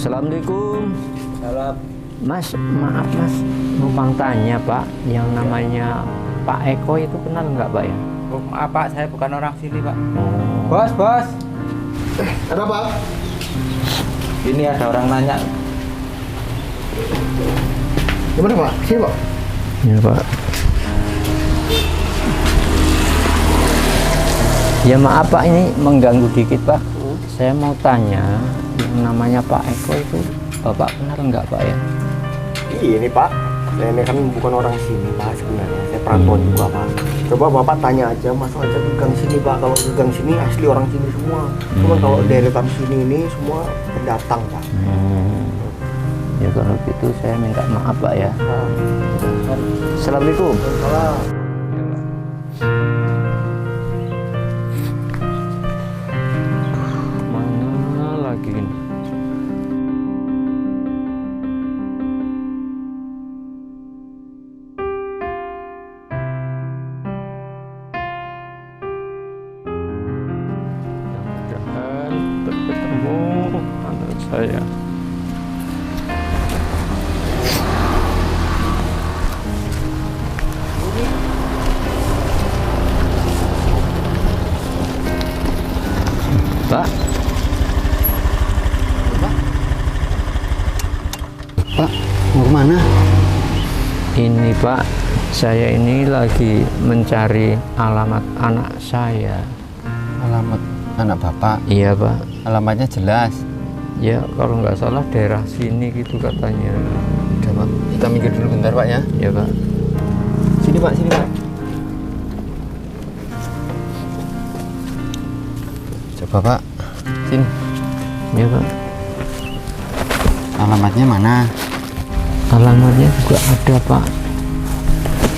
Assalamualaikum. Salam. Mas, maaf mas, numpang tanya Pak, yang namanya Pak Eko itu kenal nggak Pak ya? Oh, maaf Pak, saya bukan orang sini Pak. Oh. Bos. Ada Pak? Ini ada orang nanya. Gimana Pak? Sini Pak. Ya Pak. Ya maaf Pak, ini mengganggu dikit Pak. Saya mau tanya, yang namanya Pak Eko itu Bapak kenal nggak Pak ya? Ini Pak, saya ini kan bukan orang sini Pak sebenarnya. Saya perantauan juga Pak. Coba Bapak tanya aja, masuk aja ke gang sini Pak. Kalau ke gang sini asli orang sini semua. Cuma kalau deretan sini ini semua pendatang Pak. Ya kalau gitu saya minta maaf Pak ya. Nah, Assalamualaikum. salah. Mana lagi ini? Mudah-mudahan ketemu anak saya. Pak. Pak, mau kemana? Ini Pak, saya ini lagi mencari alamat anak saya. Alamat anak Bapak. Iya Pak. Alamatnya jelas. Ya kalau nggak salah daerah sini gitu katanya. Udah Pak, kita minggir dulu bentar Pak ya. Ya Pak. Sini Pak. Coba Pak, sini. Ya Pak. Alamatnya mana? Alamatnya juga ada Pak.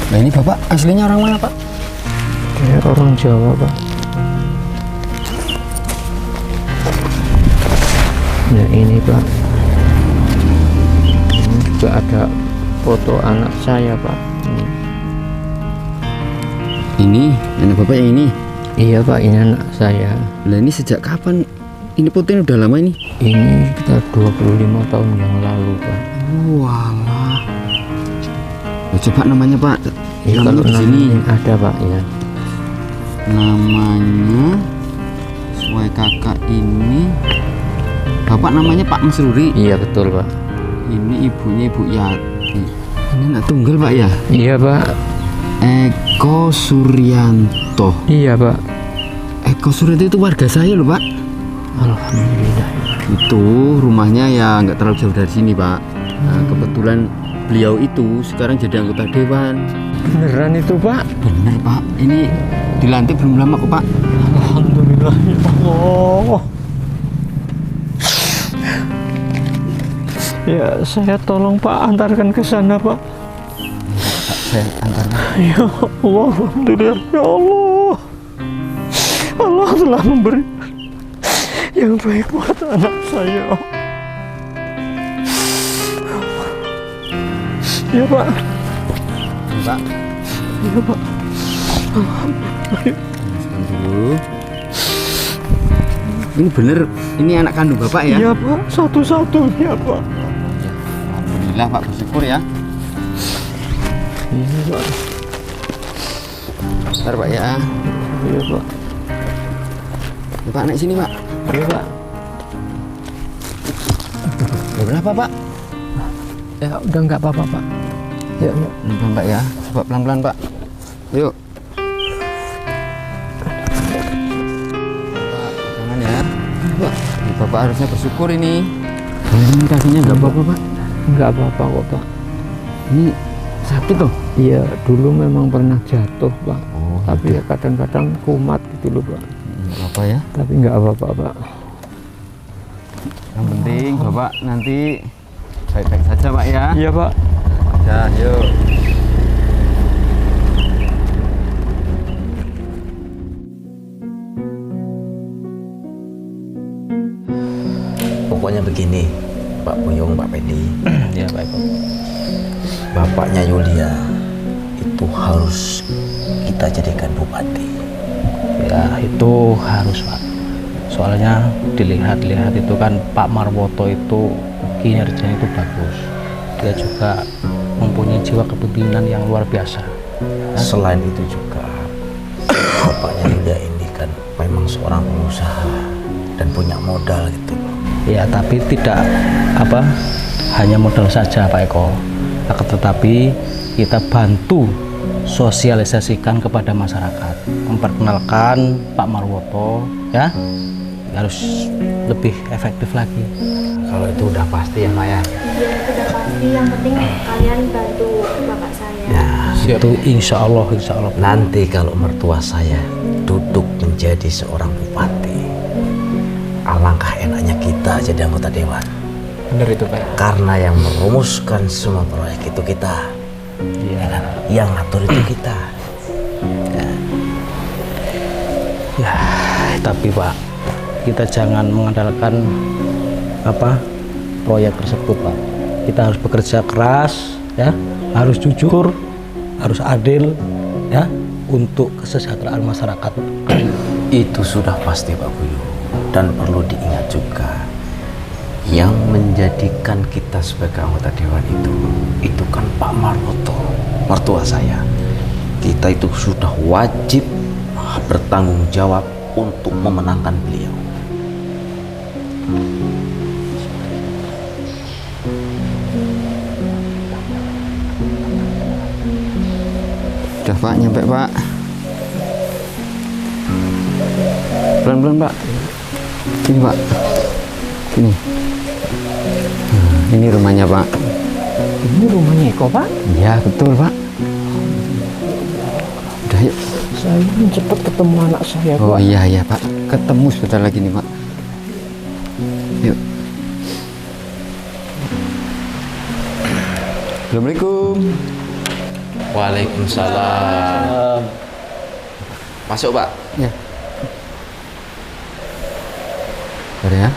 Nah ini Bapak aslinya orang mana Pak? Ya orang Jawa Pak. Ya ini Pak. Ini juga ada foto anak saya Pak. Ini anak Bapak yang ini. Iya Pak, ini anak saya. Lah ini sejak kapan? Ini fotonya udah lama ini? Ini kita 25 tahun yang lalu Pak. Walah. Oh, coba namanya Pak. Ya, Namanya kalau di sini. namanya ada Pak ya. Namanya sesuai kakak ini. Bapak namanya Pak Mesruri. Iya betul Pak. Ini ibunya Ibu Yati. Ini anak tunggal Pak ya? Iya Pak. Eko Suryanto. Iya Pak. Eko Suryanto itu warga saya loh Pak. Alhamdulillah. Itu rumahnya ya nggak terlalu jauh dari sini Pak. Nah, kebetulan beliau itu sekarang jadi anggota dewan. Beneran itu Pak? Bener Pak. Ini dilantik belum lama kok Pak. Alhamdulillah ya Allah. Ya saya tolong Pak antarkan ke sana Pak. Pak, saya antar. Ya Allah, alhamdulillah ya Allah. Allah telah memberi yang baik buat anak saya. Ya Pak. Pak. Ya Pak. Masukkan dulu. Ini bener, ini anak kandung Bapak ya? Iya Pak, satu-satunya Pak. Ya, alhamdulillah Pak, bersyukur ya. Iya Pak. Bentar Pak ya. Iya Pak. Ya, Pak naik sini Pak. Iya Pak. Ya, berapa Pak? Ya udah nggak apa-apa Pak. Ya, ya. Pelan-pelan Pak ya, coba pelan-pelan Pak. Yuk. Pak, jangan ya. Pak. Ini Bapak harusnya bersyukur ini. Ini kakinya nggak apa-apa Pak. Nggak apa-apa kok Pak. Ini sakit loh. Iya dulu memang pernah jatuh Pak. Oh, Tapi ya kadang-kadang kumat gitu loh Pak. nggak apa ya. Tapi nggak apa-apa Pak. Yang penting Bapak nanti baik-baik saja Pak ya. Iya Pak. Ya, yuk. Pokoknya begini, Pak Buyung, Pak Pedi. Ya baik Pak. Bapaknya Yulia itu harus kita jadikan bupati. Ya itu harus Pak. Soalnya dilihat-lihat itu kan Pak Marwoto itu kinerjanya itu bagus. Dia juga mempunyai jiwa kepemimpinan yang luar biasa. Selain itu juga bapaknya Yulia ini kan memang seorang pengusaha dan punya modal gitu. Ya, tapi tidak hanya modal saja Pak Eko. Akan tetapi kita bantu sosialisasikan kepada masyarakat, memperkenalkan Pak Marwoto, ya harus lebih efektif lagi. Kalau itu udah pasti ya Maya. Iya, itu udah pasti. Yang penting kalian bantu bapak saya. Ya, Itu insya Allah. nanti kalau mertua saya duduk menjadi seorang bupati, alangkah enaknya kita jadi anggota dewan. Bener itu Pak. Karena yang merumuskan semua proyek itu kita. Iya. Yang ngatur itu kita. Ya, tapi Pak, kita jangan mengandalkan proyek tersebut Pak. Kita harus bekerja keras, ya, harus jujur, harus adil, ya, untuk kesejahteraan masyarakat. Itu sudah pasti Pak Buyu. Dan perlu diingat juga, yang menjadikan kita sebagai anggota dewan itu kan Pak Marwoto, mertua saya. Kita itu sudah wajib bertanggung jawab untuk memenangkan beliau. Udah Pak, nyampe Pak. Pelan-pelan Pak. Ini Pak. Ini. Ini rumahnya Pak. Ini rumahnya Eko Pak. Iya betul Pak. Udah yuk. Saya ingin cepat ketemu anak saya Pak. Oh iya Pak. Ketemu sebentar lagi nih Pak. Yuk. Assalamualaikum. Waalaikumsalam. Masuk Pak. Ya. Ada ya.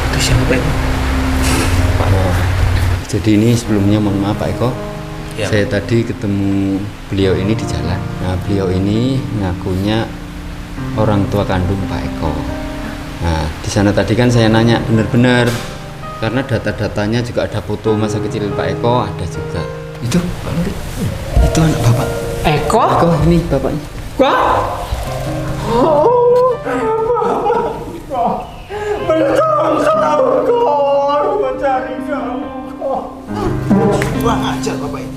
Itu siapa Pak? Jadi ini sebelumnya mohon maaf Pak Eko. Ya. Saya tadi ketemu beliau ini di jalan. Nah, beliau ini ngakunya orang tua kandung Pak Eko. Nah, di sana tadi kan saya nanya benar-benar karena data-datanya juga ada foto masa kecil Pak Eko, ada juga. Itu Pak Nuri. Itu anak Bapak. Eko? Eko ini bapaknya. Kurang ajar Bapak ini.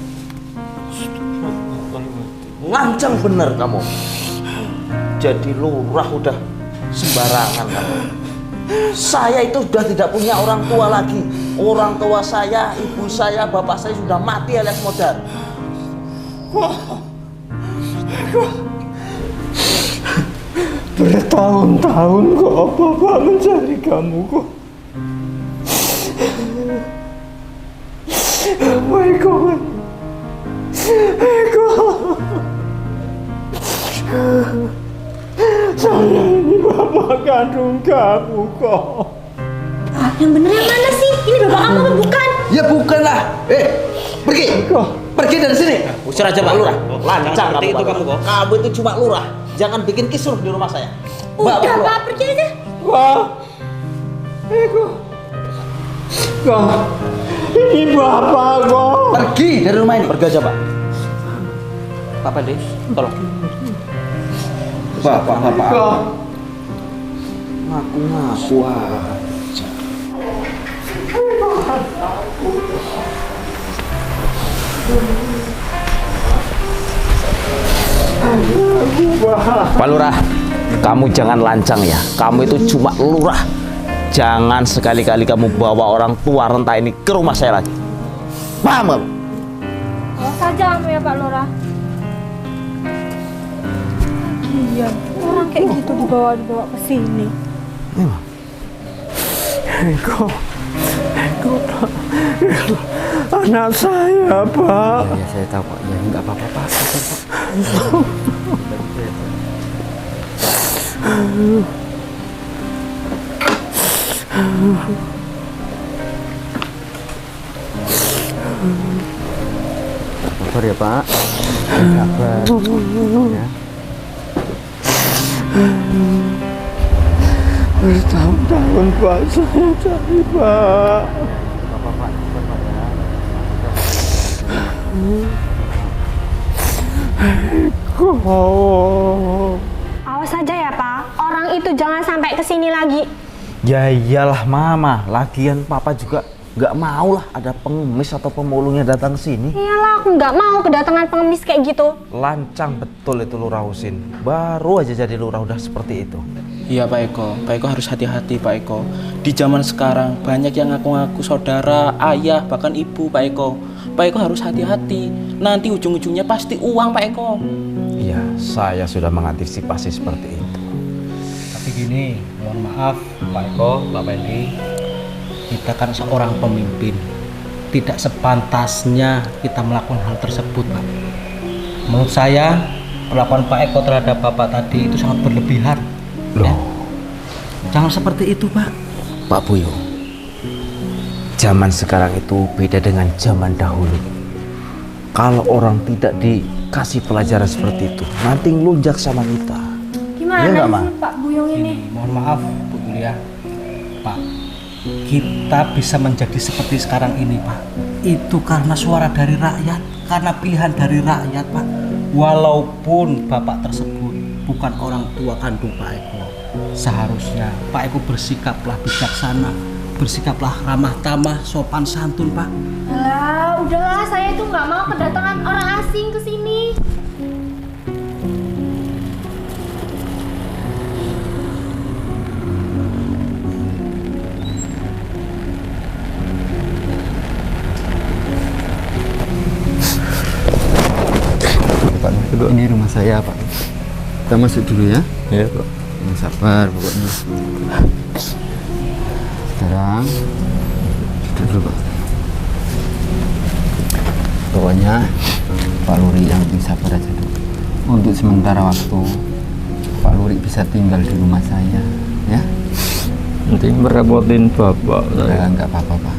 Lancang bener kamu. Jadi lurah udah sembarangan kamu. Saya itu sudah tidak punya orang tua lagi. Orang tua saya, ibu saya, bapak saya sudah mati alias modal. Bertahun-tahun kok Bapak mencari kamu kok. Eko. Saya ini Bapak kandung kamu kok. Yang bener yang mana sih? Ini bapak kamu apa bukan? Ya bukan lah. Pergi. Pergi dari sini. Usir aja Pak Lurah. Lancang kamu itu kamu kok. Kamu itu cuma lurah. Jangan bikin kisruh di rumah saya. Udah Pak, pergi aja. Wah, Eko. Kok, ini Bapak kok. Pergi dari rumah ini. Pergi aja Pak. Papa deh, tolong. Pak. Ngaku-ngaku aja. Pak Lurah, kamu jangan lancang ya. Kamu itu cuma lurah. Jangan sekali-kali kamu bawa orang tua renta ini ke rumah saya lagi. Paham kamu? Awas saja kamu ya Pak Lurah. Iya, orang kayak gitu dibawa ke sini. Eko, anak saya Pak. Ya saya tahu Pak. Ya enggak apa-apa Pak. Sabar ya Pak. Sabar. Ya. Bertahun-tahun Pak saya cari Pak. Bapak, sabar ya. Awas aja ya Pak, orang itu jangan sampai kesini lagi. Ya iyalah mama, lagian papa juga nggak mau lah ada pengemis atau pemulungnya datang ke sini. Iyalah, aku nggak mau kedatangan pengemis kayak gitu. Lancang betul itu Lurah Husin. Baru aja jadi lurah udah seperti itu. Iya Pak Eko harus hati-hati Pak Eko. Di zaman sekarang banyak yang ngaku-ngaku saudara, ayah, bahkan ibu Pak Eko. Pak Eko harus hati-hati. Nanti ujung-ujungnya pasti uang Pak Eko. Iya, saya sudah mengantisipasi seperti itu. Tapi gini, mohon maaf Pak Eko, Pak Pendi, kita kan seorang pemimpin, tidak sepantasnya kita melakukan hal tersebut Pak. Menurut saya perlakuan Pak Eko terhadap Bapak tadi itu sangat berlebihan. Loh, Jangan seperti itu Pak. Pak Buyo, zaman sekarang itu beda dengan zaman dahulu. Kalau orang tidak dikasih pelajaran seperti itu, nanti ngelunjak sama kita. Gimana Iya nggak, Ma? sih Pak Buyung ini? Mohon maaf Bu Julia, Pak. Kita bisa menjadi seperti sekarang ini Pak. Itu karena suara dari rakyat, karena pilihan dari rakyat Pak. Walaupun Bapak tersebut bukan orang tua kandung Pak Eko, seharusnya Pak Eko bersikaplah bijaksana, bersikaplah ramah tamah, sopan santun Pak. Alah, udahlah, saya itu nggak mau kedatangan orang asing ke sini. Pak, ini rumah saya Pak. Kita masuk dulu ya. Ya Pak. Sabar pokoknya. Sekarang duduk dulu Pak. Pokoknya Pak Luri yang penting sabar aja dulu. Untuk sementara waktu Pak Luri bisa tinggal di rumah saya, ya. Nanti merepotin Bapak saya. Enggak apa-apa Pak.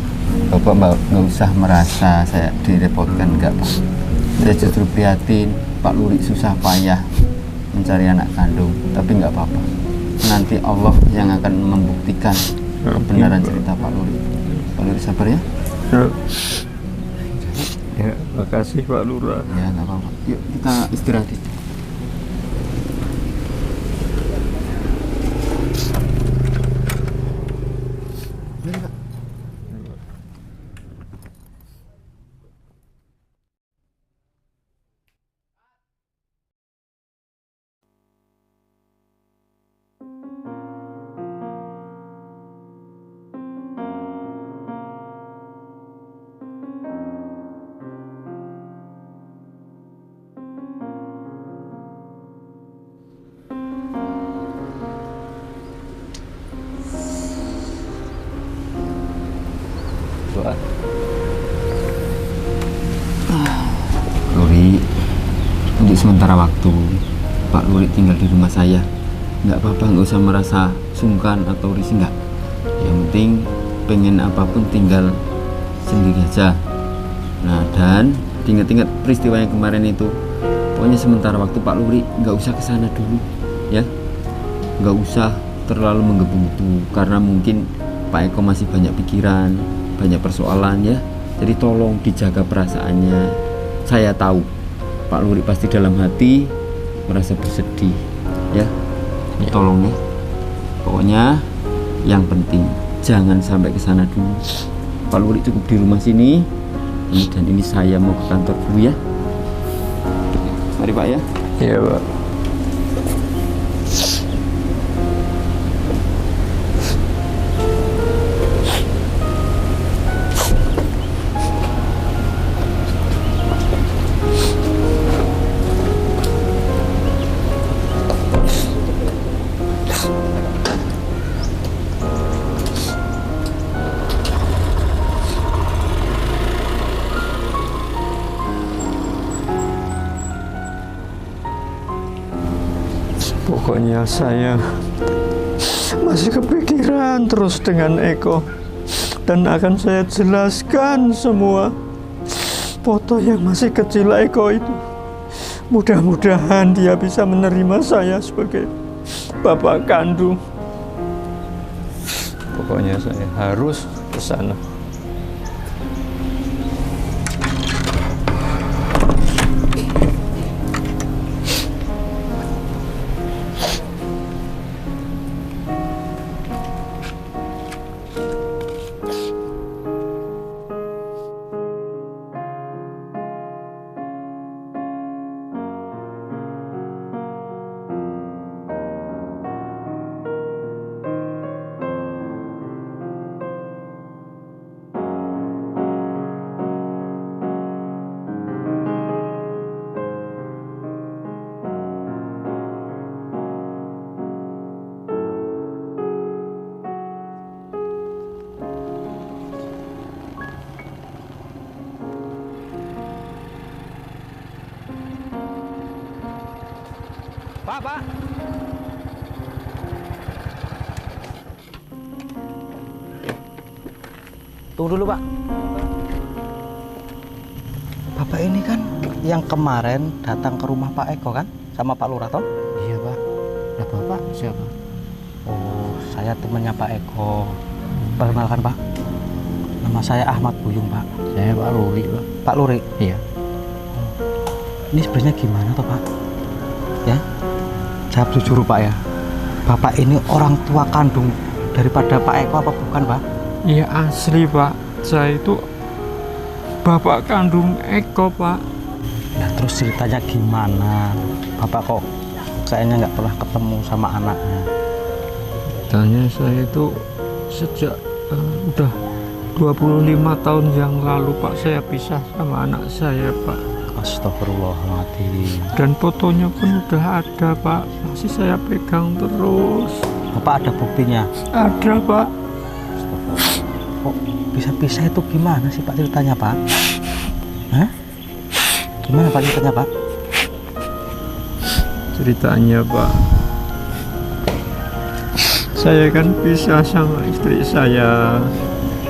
Bapak nggak usah merasa saya direpotkan, enggak Pak. Saya justru prihatin Pak Luri susah payah mencari anak kandung, tapi nggak apa-apa. Nanti Allah yang akan membuktikan kebenaran cerita Pak Luri. Pak Luri sabar ya. Ya, makasih Pak Lurah. Ya nggak apa-apa. Yuk kita istirahat. Doa. Luri, untuk sementara waktu Pak Luri tinggal di rumah saya. Nggak apa-apa, nggak usah merasa sungkan atau risih, nggak. Yang penting pengen apapun tinggal sendiri aja. Nah, dan ingat-ingat peristiwa yang kemarin itu. Pokoknya sementara waktu Pak Luri nggak usah ke sana dulu, ya. Nggak usah terlalu menggebu-gebu karena mungkin Pak Eko masih banyak pikiran, banyak persoalan ya. Jadi tolong dijaga perasaannya. Saya tahu Pak Luri pasti dalam hati merasa bersedih, ya. Tolong ya. Pokoknya yang penting jangan sampai ke sana dulu. Pak Luri cukup di rumah sini. Dan ini saya mau ke kantor dulu ya. Mari Pak ya. Iya Pak. Pokoknya saya masih kepikiran terus dengan Eko dan akan saya jelaskan semua foto yang masih kecil Eko itu. Mudah-mudahan dia bisa menerima saya sebagai bapak kandung. Pokoknya saya harus ke sana. Pak. Tunggu dulu, Pak. Bapak ini kan yang kemarin datang ke rumah Pak Eko kan? Sama Pak Lurah, toh? Iya, Pak. Lah Bapak siapa? Oh, saya temannya Pak Eko. Perkenalkan, Pak. Nama saya Ahmad Buyung, Pak. Saya Pak Luri, Pak. Pak Luri? Iya. Ini sebenarnya gimana toh, Pak? Ya? Jawab jujur, Pak ya. Bapak ini orang tua kandung daripada Pak Eko apa bukan, Pak? Iya asli Pak, saya itu bapak kandung Eko Pak. Nah terus ceritanya gimana? Bapak kok kayaknya nggak pernah ketemu sama anaknya. Tanya saya itu sejak udah 25 tahun yang lalu Pak, saya pisah sama anak saya Pak. Astagfirullahaladzim. Dan fotonya pun udah ada Pak, masih saya pegang terus. Bapak ada buktinya? Ada Pak. Kok bisa-bisa itu gimana sih Pak ceritanya Pak? Hah? Gimana Pak ceritanya Pak? Ceritanya Pak, saya kan pisah sama istri saya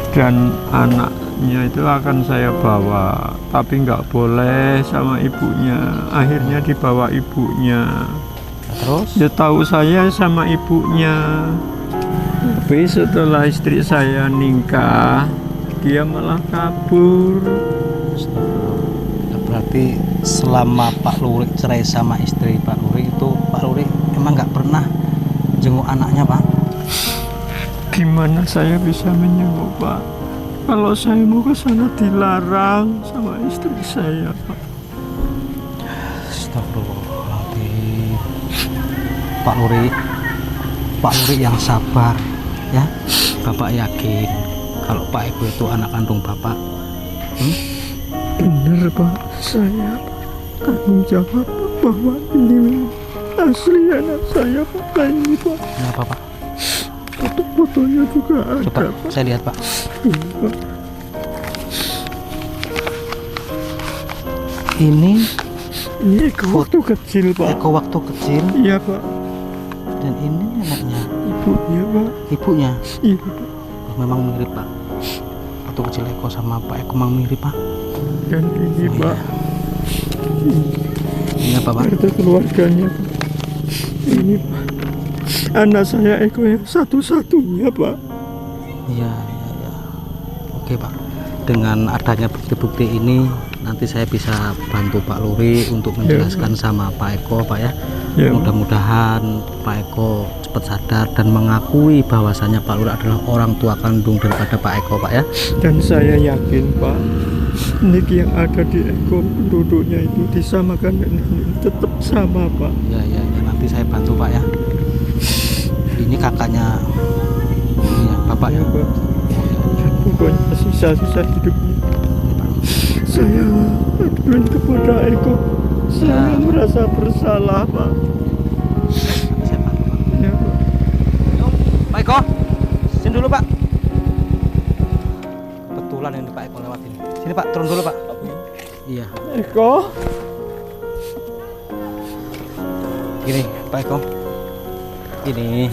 dan anaknya itu akan saya bawa, tapi nggak boleh sama ibunya. Akhirnya dibawa ibunya. Terus? Dia tahu saya sama ibunya. Tapi setelah istri saya nikah, dia malah kabur. Berarti selama Pak Luri cerai sama istri Pak Luri itu, Pak Luri emang nggak pernah jenguk anaknya Pak? Gimana saya bisa menyenguk Pak? Kalau saya mau ke sana dilarang sama istri saya Pak. Astagfirullahaladzim. Pak Luri yang sabar ya. Bapak yakin kalau Pak Eko itu anak kandung Bapak? Bener Pak, saya tanggung jawab bahwa ini asli anak saya Pak. Ini Pak, Kenapa Pak? foto-fotonya juga ada Coba Pak. saya lihat Pak. Ini Pak. Ini Eko waktu kecil Pak. Eko waktu kecil. Iya Pak. Dan ini neneknya, Ibunya Pak. ibunya. Iya Pak. Oh, memang mirip Pak. Waktu kecil Eko sama Pak Eko memang mirip Pak. Dan ini Oh, Pak, Ini apa Pak? harta keluarganya Pak. Ini Pak, anak saya Eko yang satu-satunya Pak. Iya. Oke Pak. Dengan adanya bukti-bukti ini, nanti saya bisa bantu Pak Luri untuk menjelaskan sama Pak Eko Pak ya. Ya, Mudah-mudahan Pak Eko cepat sadar dan mengakui bahwasannya Pak Luri adalah orang tua kandung daripada Pak Eko Pak ya. dan saya yakin Pak, nik yang ada di Eko penduduknya itu disamakan dengan ini tetap sama Pak. Ya, nanti saya bantu Pak ya. Ini kakaknya ini ya, Bapak ya. Ya Pak. Dan pokoknya sisa-sisa hidupnya Ini, Pak. saya aduin kepada Eko. Saya merasa bersalah Pak. Nanti saya bantu Pak. Ya Pak. Pak Eko, sini dulu Pak. Kebetulan ini Pak Eko lewat ini. Sini Pak, turun dulu Pak. Iya. Eko. Gini Pak Eko. Ini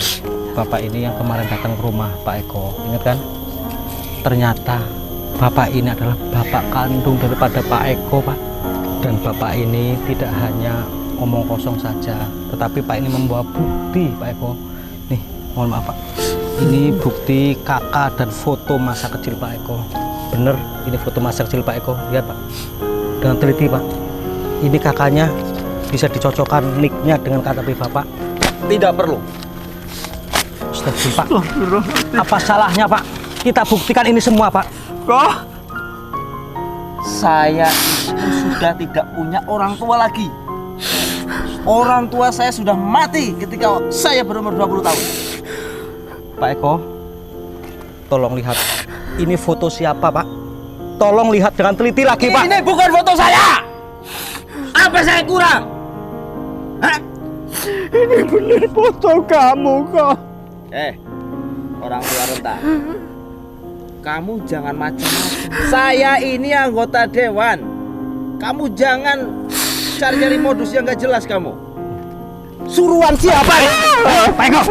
Bapak ini yang kemarin datang ke rumah Pak Eko. Ingat kan? Ternyata Bapak ini adalah bapak kandung daripada Pak Eko, Pak. Dan bapak ini tidak hanya ngomong kosong saja, tetapi Pak ini membawa bukti, Pak Eko. Nih, mohon maaf Pak. Ini bukti kakak dan foto masa kecil Pak Eko. Bener, ini foto masa kecil Pak Eko. Lihat Pak, dengan teliti Pak. Ini kakaknya bisa dicocokkan nicknya dengan KTP Bapak. Tidak perlu. Pak, apa salahnya Pak? Kita buktikan ini semua Pak. Kok? Saya itu sudah tidak punya orang tua lagi. Orang tua saya sudah mati ketika saya berumur 20 tahun. Pak Eko, tolong lihat. Ini foto siapa Pak? Tolong lihat dengan teliti lagi Pak. Ini bukan foto saya. Apa saya kurang? Hah? Ini benar foto kamu kok. Orang tua renta. Kamu jangan macam-macam. Saya ini anggota dewan. Kamu jangan cari-cari modus yang gak jelas kamu. Suruhan siapa? Pak Eko,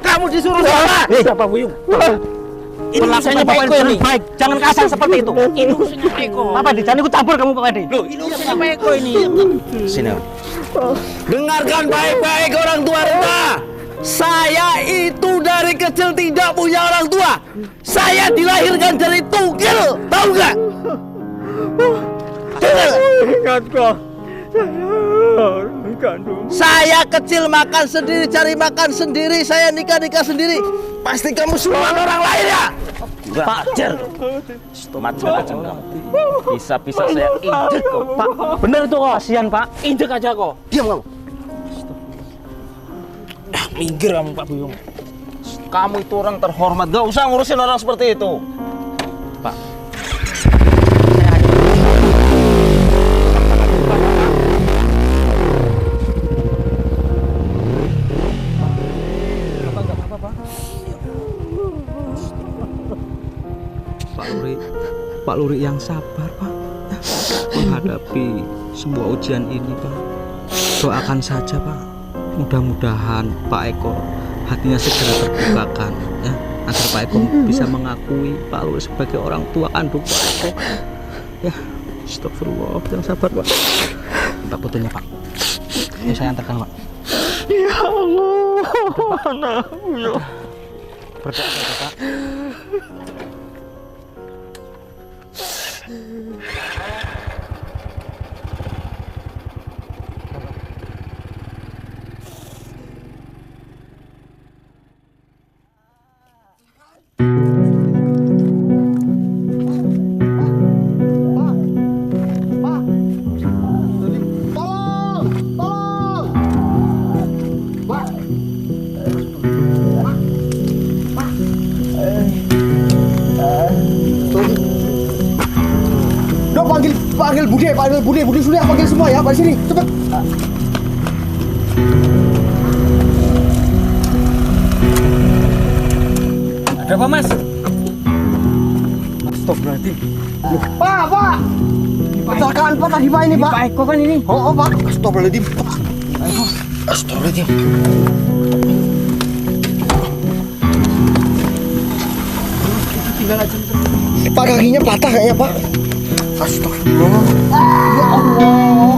Kamu disuruh siapa? siapa Buyung? Ini Pelakunya Pak Eko ini. baik. Jangan kasar seperti itu. Ini urusannya Pak Eko. Apa di jangan ikut campur kamu Pak Edi. Loh, ini urusannya Pak Eko ini. Sini. Dengarkan baik-baik orang tua renta. Saya itu dari kecil tidak punya orang tua. Saya dilahirkan dari tungkil, tahu nggak? Ingat kok. Saya kandung. Saya kecil makan sendiri, cari makan sendiri, saya nikah sendiri. Pasti kamu suruhan orang lain ya? Pajar. Macam-macam kamu. Bisa-bisa saya injek kok. Pak, bener itu kok. Kasihan Pak. Injek aja kok. Diam kamu. Minggir kamu Pak Buyung. Kamu itu orang terhormat, gak usah ngurusin orang seperti itu. Pak. Pak Luri yang sabar Pak, menghadapi sebuah ujian ini Pak. Doakan saja Pak, mudah-mudahan Pak Eko hatinya segera terbukakan ya, agar Pak Eko bisa mengakui Pak Luri sebagai orang tua kandung Pak Eko ya. Astagfirullah, yang sabar Pak. Minta fotonya Pak, ya saya antarkan Pak. Ya Allah, anakku ya. Berdoa saja Pak. Panggil Bude sudah panggil semua ya, Pak sini, cepet. Ada apa Mas? Astagfirullahaladzim. Pak. Kecelakaan Pak tadi Pak ini Pak. Pak Eko kan ini. Oh Pak. Astagfirullahaladzim. Astagfirullahaladzim. Tinggal aja. Pak kakinya patah kayaknya Pak. Astagfirullah. Ya Allah.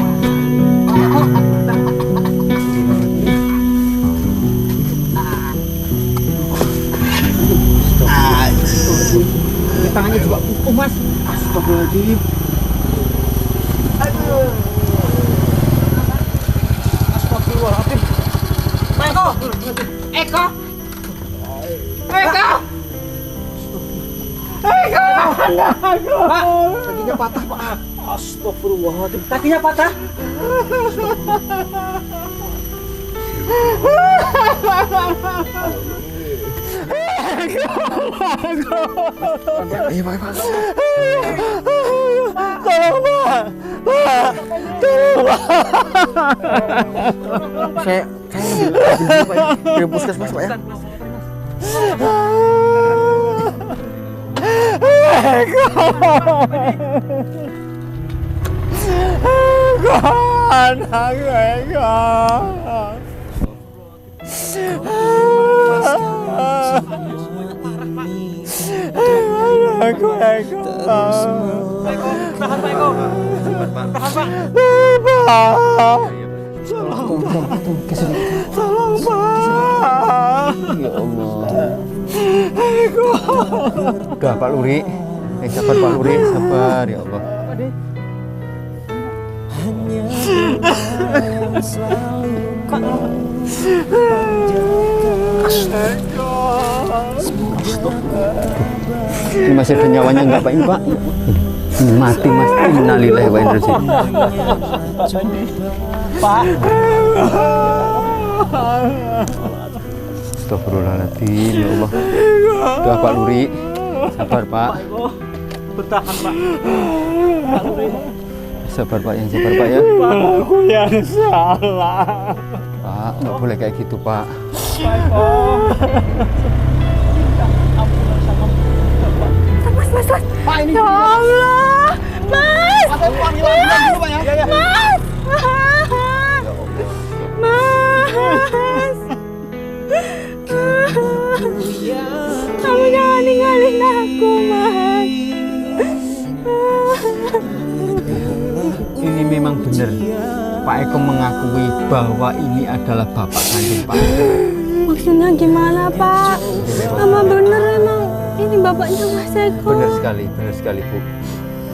Tangannya juga Mas. Astagfirullahaladzim. Astagfirullahaladzim. Eko. Pak, kakinya patah Pak. Astagfirullahaladzim. Kakinya patah. Iya Pak. Tolong Pak. Tolong Pak. Saya ambil puskesmas Pak ya. aku Eko. Tahan Pak Eko. Tahan Pak. Tolong Pak. Ya Allah. Eko. Udah Pak Luri. Sabar Pak Luri, sabar ya Allah. Ini masih ada nyawanya enggak Pak ini Pak? Ini mati Mas. Innalillahi wa inna ilaihi raji'un. Pak. Astagfirullahaladzim ya Allah. Udah Pak Luri. Sabar Pak. Bertahan Pak. Pak Luri. Sabar Pak, yang sabar Pak ya. Aku yang salah. Pak, nggak boleh kayak gitu Pak. Mas. Pak ini. Ya Allah. Mas. Mas. Kamu jangan ninggalin aku, Mas. Ini memang benar. Pak Eko mengakui bahwa ini adalah bapak kandung Pak. Maksudnya gimana, Pak? Sama bener emang ini bapaknya Mas Eko. Benar sekali Bu.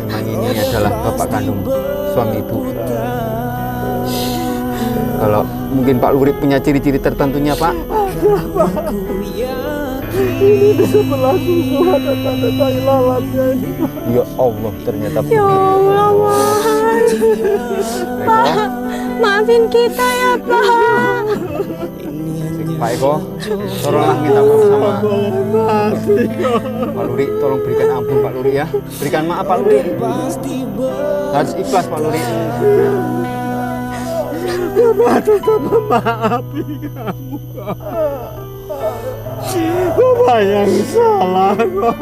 Memang ini adalah bapak kandung suami Ibu. Kalau mungkin Pak Luri punya ciri-ciri tertentunya Pak. Ini di sebelah susu ada tanda lalatnya ini. Ya Allah, ternyata Ya Allah, Mas. Pak, maafin kita ya, Pak. Pak Eko, tolonglah minta maaf sama Pak Luri. Tolong berikan ampun Pak Luri ya. Berikan maaf Pak Luri. Harus ikhlas Pak Luri. Bapak tetap memaafi kamu. Bapak yang salah kok.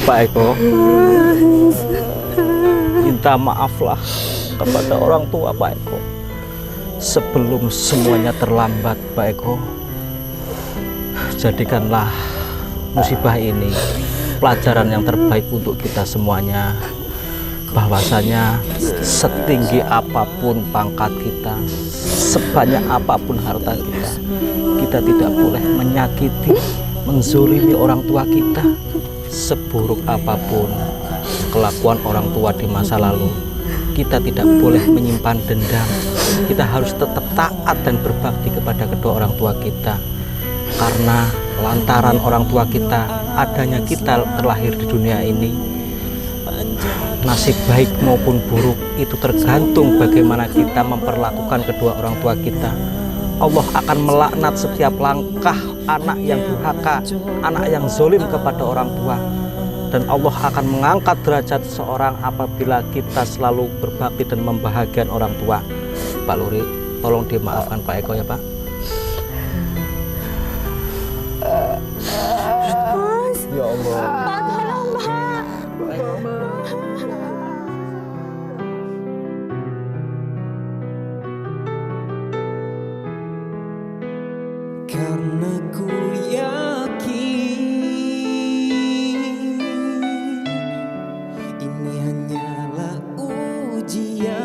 Pak Eko, minta maaflah kepada orang tua Pak Eko sebelum semuanya terlambat Pak Eko. Jadikanlah musibah ini pelajaran yang terbaik untuk kita semuanya, bahwasanya setinggi apapun pangkat kita, sebanyak apapun harta kita, kita tidak boleh menyakiti, menzolimi orang tua kita. Seburuk apapun kelakuan orang tua di masa lalu, kita tidak boleh menyimpan dendam. Kita harus tetap taat dan berbakti kepada kedua orang tua kita, karena lantaran orang tua kita, adanya kita terlahir di dunia ini. Nasib baik maupun buruk itu tergantung bagaimana kita memperlakukan kedua orang tua kita. Allah akan melaknat setiap langkah anak yang durhaka, anak yang zolim kepada orang tua. Dan Allah akan mengangkat derajat seseorang apabila kita selalu berbakti dan membahagiakan orang tua. Pak Luri, tolong dimaafkan Pak Eko ya Pak. Ya Allah. Pak, tolong, Pak. Karena ku yakin ini hanyalah ujian,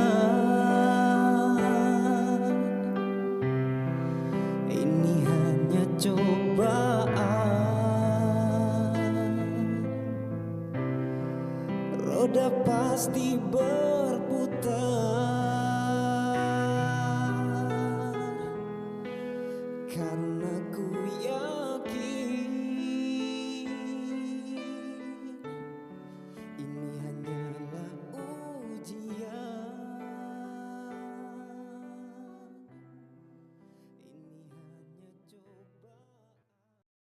ini hanya cobaan. Roda pasti berputar. Karena ku yakin